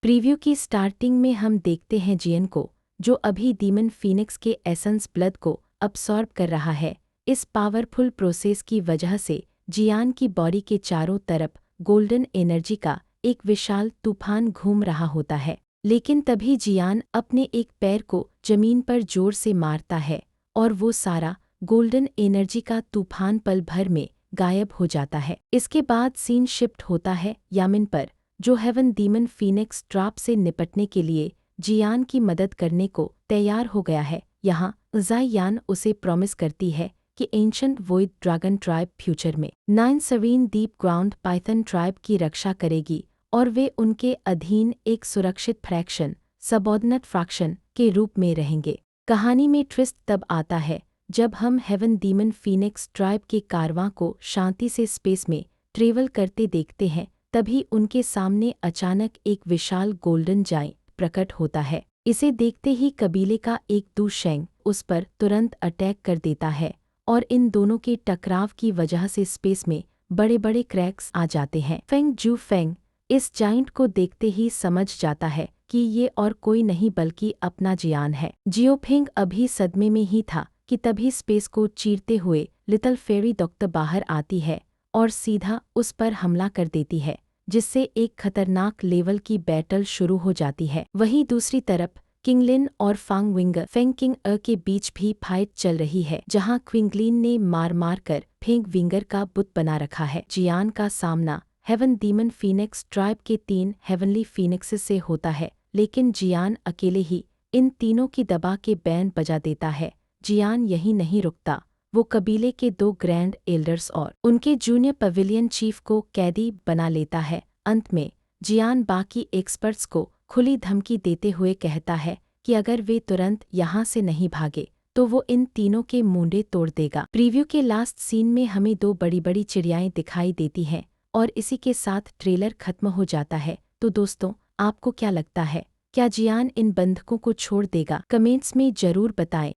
Preview की starting में हम देखते हैं जियन को, जो अभी डीमन फीनिक्स के एसेंस ब्लड को अब्सॉर्ब कर रहा है। इस पावरफुल प्रोसेस की वजह से जियान की बॉडी के चारों तरफ गोल्डन एनर्जी का एक विशाल तूफान घूम रहा होता है। लेकिन तभी जियान अपने एक पैर को जमीन पर जोर से मारता है और वो सारा गोल्डन एनर्जी का तूफान पल भर में गायब हो जाता है। इसके बाद सीन शिफ्ट होता है यामिन पर, जो हेवन डीमन फीनिक्स ट्रैप से निपटने के लिए जियान की मदद करने को तैयार हो गया है। यहाँ ज़ायान उसे प्रॉमिस करती है कि ancient void dragon tribe future में 9 सरीन डीप ग्राउंड पाइथन ट्राइब की रक्षा करेगी और वे उनके अधीन एक सुरक्षित फ्रैक्शन सबऑर्डिनेट फ्रैक्शन के रूप में रहेंगे। कहानी में ट्विस्ट तब आता है जब हम हेवन डीमन फीनिक्स ट्राइब के कारवां को शांति से स्पेस में ट्रेवल करते देखते हैं। तभी उनके सामने अचानक एक विशाल गोल्डन जायंट प्रकट होता है। इसे देखते ही कबीले का एक दुशैंग उस पर तुरंत अटैक कर देता है और इन दोनों के टकराव की वजह से स्पेस में बड़े बड़े क्रैक्स आ जाते हैं। फेंग जू फेंग इस जायंट को देखते ही समझ जाता है कि ये और कोई नहीं बल्कि अपना जियान है। जियोफेंग अभी सदमे में ही था कि तभी स्पेस को चीरते हुए लिटिल फेरी डॉक्टर बाहर आती है और सीधा उस पर हमला कर देती है, जिससे एक खतरनाक लेवल की बैटल शुरू हो जाती है। वहीं दूसरी तरफ किंगलिन और फांग विंगर फेंग किंग के बीच भी फाइट चल रही है, जहां क्विंगलिन ने मार कर फेंग विंगर का बुत बना रखा है। जियान का सामना हेवन डीमन फीनिक्स ट्राइब के 3 हेवनली फीनिक्स से होता है, लेकिन जियान अकेले ही इन तीनों की दबा के बैंड बजा देता है। जियान यहीं नहीं रुकता, वो कबीले के 2 ग्रैंड एल्डर्स और उनके जूनियर पवेलियन चीफ को कैदी बना लेता है। अंत में जियान बाकी एक्सपर्ट्स को खुली धमकी देते हुए कहता है कि अगर वे तुरंत यहाँ से नहीं भागे तो वो इन तीनों के मुंडे तोड़ देगा। प्रीव्यू के लास्ट सीन में हमें 2 बड़ी बड़ी चिड़ियाएं दिखाई देती हैं और इसी के साथ ट्रेलर खत्म हो जाता है। तो दोस्तों, आपको क्या लगता है, क्या जियान इन बंधकों को छोड़ देगा? कमेंट्स में जरूर बताएं।